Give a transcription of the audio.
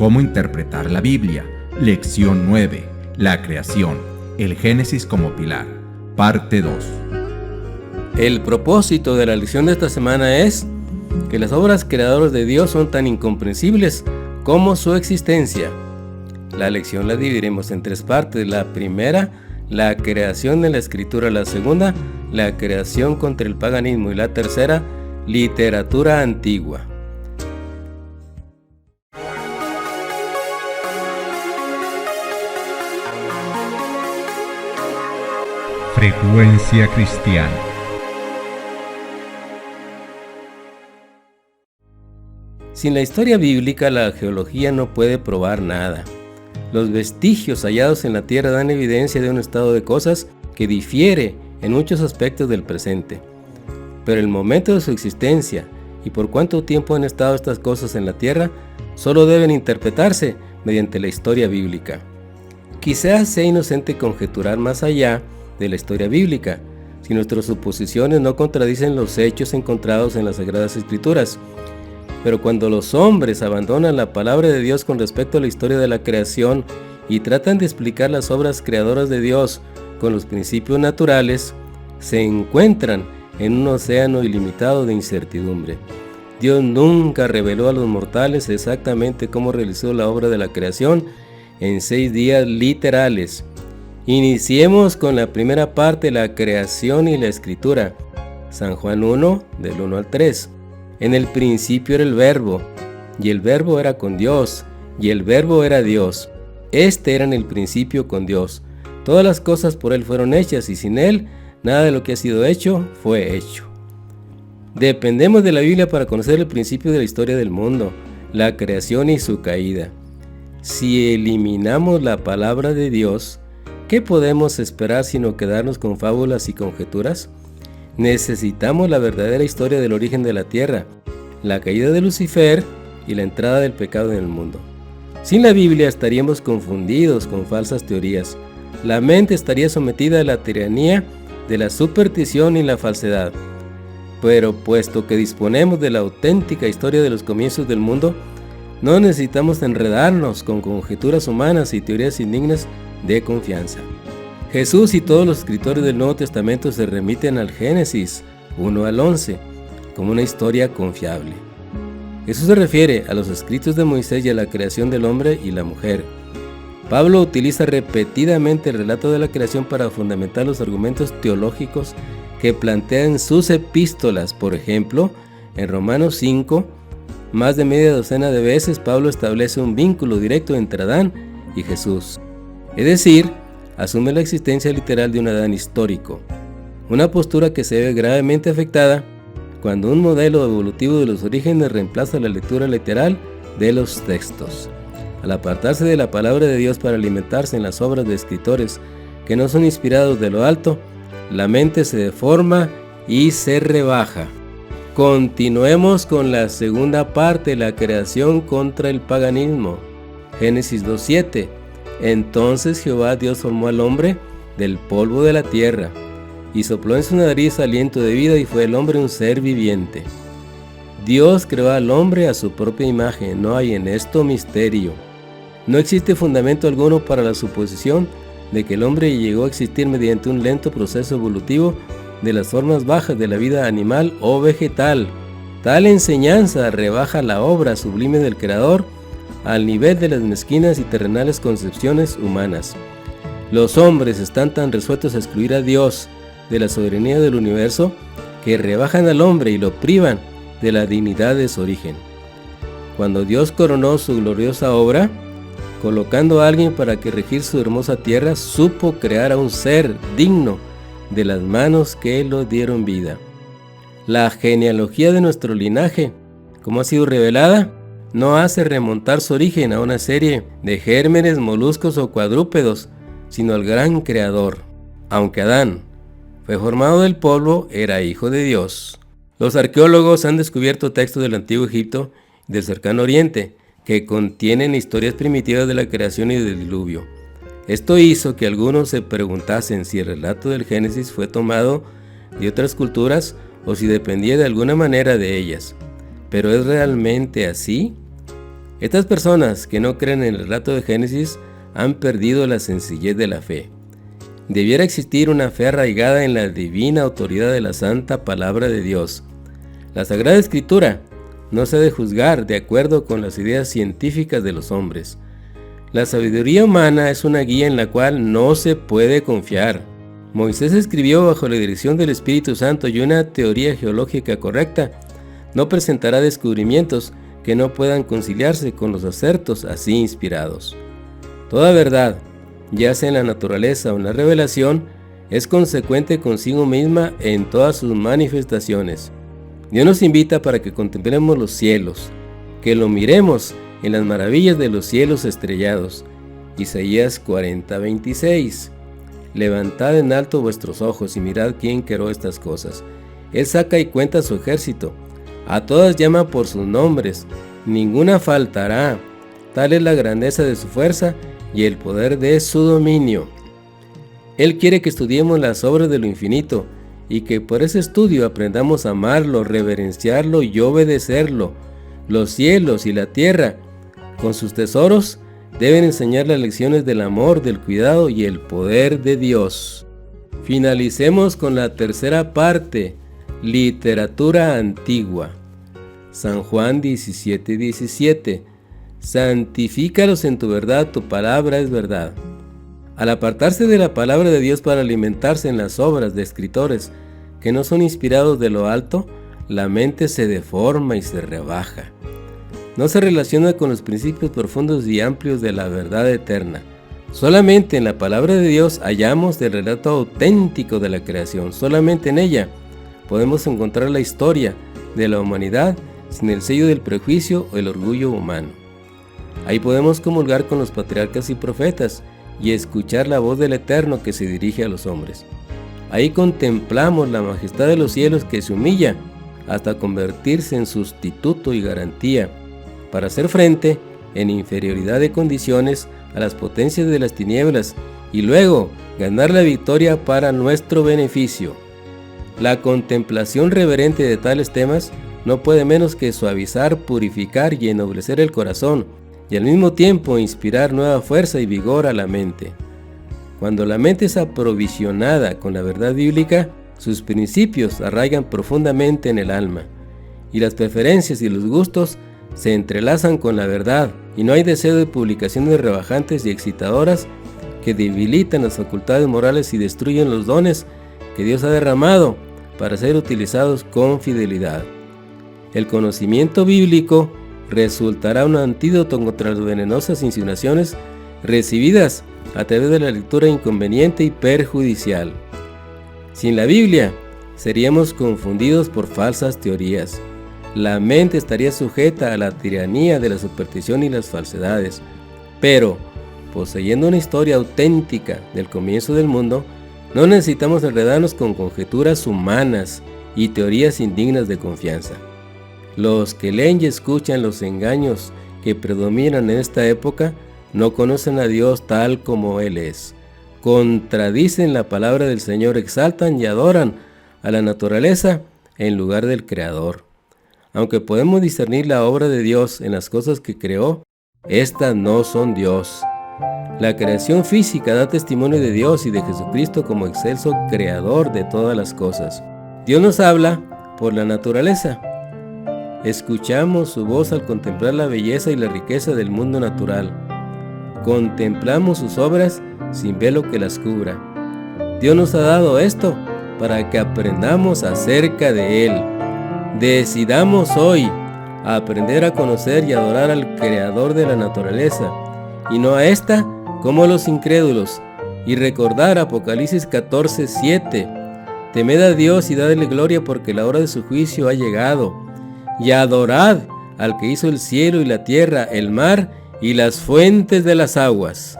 Cómo interpretar la Biblia. Lección 9. La creación. El Génesis como pilar. Parte 2. El propósito de la lección de esta semana es que las obras creadoras de Dios son tan incomprensibles como su existencia. La lección la dividiremos en tres partes. La primera, la creación de la Escritura. La segunda, la creación contra el paganismo. Y la tercera, literatura antigua. Frecuencia cristiana. Sin la historia bíblica, la geología no puede probar nada. Los vestigios hallados en la tierra dan evidencia de un estado de cosas que difiere en muchos aspectos del presente. Pero el momento de su existencia y por cuánto tiempo han estado estas cosas en la tierra, solo deben interpretarse mediante la historia bíblica. Quizás sea inocente conjeturar más allá de la historia bíblica, si nuestras suposiciones no contradicen los hechos encontrados en las Sagradas Escrituras. Pero cuando los hombres abandonan la palabra de Dios con respecto a la historia de la creación y tratan de explicar las obras creadoras de Dios con los principios naturales, se encuentran en un océano ilimitado de incertidumbre. Dios nunca reveló a los mortales exactamente cómo realizó la obra de la creación en 6 días literales. Iniciemos con la primera parte, la creación y la escritura. San Juan 1, del 1 al 3. En el principio era el Verbo, y el Verbo era con Dios, y el Verbo era Dios. Este era en el principio con Dios. Todas las cosas por Él fueron hechas, y sin Él, nada de lo que ha sido hecho, fue hecho. Dependemos de la Biblia para conocer el principio de la historia del mundo, la creación y su caída. Si eliminamos la palabra de Dios, ¿qué podemos esperar sino quedarnos con fábulas y conjeturas? Necesitamos la verdadera historia del origen de la tierra, la caída de Lucifer y la entrada del pecado en el mundo. Sin la Biblia estaríamos confundidos con falsas teorías. La mente estaría sometida a la tiranía de la superstición y la falsedad. Pero puesto que disponemos de la auténtica historia de los comienzos del mundo, no necesitamos enredarnos con conjeturas humanas y teorías indignas de confianza. Jesús y todos los escritores del Nuevo Testamento se remiten al Génesis 1 al 11 como una historia confiable. Jesús se refiere a los escritos de Moisés y a la creación del hombre y la mujer. Pablo utiliza repetidamente el relato de la creación para fundamentar los argumentos teológicos que plantea en sus epístolas. Por ejemplo, en Romanos 5, más de media docena de veces Pablo establece un vínculo directo entre Adán y Jesús. Es decir, asume la existencia literal de un Adán histórico, una postura que se ve gravemente afectada cuando un modelo evolutivo de los orígenes reemplaza la lectura literal de los textos. Al apartarse de la palabra de Dios para alimentarse en las obras de escritores que no son inspirados de lo alto, la mente se deforma y se rebaja. Continuemos con la segunda parte, la creación contra el paganismo. Génesis 2:7. Entonces Jehová Dios formó al hombre del polvo de la tierra, y sopló en su nariz aliento de vida, y fue el hombre un ser viviente. Dios creó al hombre a su propia imagen, no hay en esto misterio. No existe fundamento alguno para la suposición de que el hombre llegó a existir mediante un lento proceso evolutivo de las formas bajas de la vida animal o vegetal. Tal enseñanza rebaja la obra sublime del Creador al nivel de las mezquinas y terrenales concepciones humanas. Los hombres están tan resueltos a excluir a Dios de la soberanía del universo que rebajan al hombre y lo privan de la dignidad de su origen. Cuando Dios coronó su gloriosa obra, colocando a alguien para que regir su hermosa tierra, supo crear a un ser digno de las manos que lo dieron vida. La genealogía de nuestro linaje, como ha sido revelada, no hace remontar su origen a una serie de gérmenes, moluscos o cuadrúpedos, sino al gran Creador. Aunque Adán fue formado del polvo, era hijo de Dios. Los arqueólogos han descubierto textos del Antiguo Egipto y del Cercano Oriente que contienen historias primitivas de la creación y del diluvio. Esto hizo que algunos se preguntasen si el relato del Génesis fue tomado de otras culturas o si dependía de alguna manera de ellas. ¿Pero es realmente así? Estas personas que no creen en el relato de Génesis han perdido la sencillez de la fe. Debiera existir una fe arraigada en la divina autoridad de la santa palabra de Dios. La Sagrada Escritura no se ha de juzgar de acuerdo con las ideas científicas de los hombres. La sabiduría humana es una guía en la cual no se puede confiar. Moisés escribió bajo la dirección del Espíritu Santo, y una teoría geológica correcta no presentará descubrimientos que no puedan conciliarse con los acertos así inspirados. Toda verdad, ya sea en la naturaleza o en la revelación, es consecuente consigo misma en todas sus manifestaciones. Dios nos invita para que contemplemos los cielos, que lo miremos en las maravillas de los cielos estrellados. Isaías 40:26. Levantad en alto vuestros ojos y mirad quién creó estas cosas. Él saca y cuenta su ejército. A todas llama por sus nombres. Ninguna faltará. Tal es la grandeza de su fuerza y el poder de su dominio. Él quiere que estudiemos las obras de lo infinito y que por ese estudio aprendamos a amarlo, reverenciarlo y obedecerlo. Los cielos y la tierra, con sus tesoros, deben enseñar las lecciones del amor, del cuidado y el poder de Dios. Finalicemos con la tercera parte, literatura antigua. San Juan 17:17. Santifícalos en tu verdad, tu palabra es verdad. Al apartarse de la palabra de Dios para alimentarse en las obras de escritores que no son inspirados de lo alto, la mente se deforma y se rebaja. No se relaciona con los principios profundos y amplios de la verdad eterna. Solamente en la palabra de Dios hallamos el relato auténtico de la creación. Solamente en ella podemos encontrar la historia de la humanidad sin el sello del prejuicio o el orgullo humano. Ahí podemos comulgar con los patriarcas y profetas y escuchar la voz del Eterno que se dirige a los hombres. Ahí contemplamos la majestad de los cielos que se humilla hasta convertirse en sustituto y garantía para hacer frente en inferioridad de condiciones a las potencias de las tinieblas y luego ganar la victoria para nuestro beneficio. La contemplación reverente de tales temas no puede menos que suavizar, purificar y ennoblecer el corazón, y al mismo tiempo inspirar nueva fuerza y vigor a la mente. Cuando la mente es aprovisionada con la verdad bíblica, sus principios arraigan profundamente en el alma, y las preferencias y los gustos se entrelazan con la verdad, y no hay deseo de publicaciones rebajantes y excitadoras que debilitan las facultades morales y destruyen los dones que Dios ha derramado para ser utilizados con fidelidad. El conocimiento bíblico resultará un antídoto contra las venenosas insinuaciones recibidas a través de la lectura inconveniente y perjudicial. Sin la Biblia, seríamos confundidos por falsas teorías. La mente estaría sujeta a la tiranía de la superstición y las falsedades. Pero, poseyendo una historia auténtica del comienzo del mundo, no necesitamos enredarnos con conjeturas humanas y teorías indignas de confianza. Los que leen y escuchan los engaños que predominan en esta época no conocen a Dios tal como Él es. Contradicen la palabra del Señor, exaltan y adoran a la naturaleza en lugar del Creador. Aunque podemos discernir la obra de Dios en las cosas que creó, estas no son Dios. La creación física da testimonio de Dios y de Jesucristo como excelso creador de todas las cosas. Dios nos habla por la naturaleza. Escuchamos su voz al contemplar la belleza y la riqueza del mundo natural. Contemplamos sus obras sin velo que las cubra. Dios nos ha dado esto para que aprendamos acerca de Él. Decidamos hoy aprender a conocer y adorar al Creador de la naturaleza, y no a esta como los incrédulos, y recordar Apocalipsis 14:7. Temed a Dios y dadle gloria porque la hora de su juicio ha llegado, y adorad al que hizo el cielo y la tierra, el mar y las fuentes de las aguas.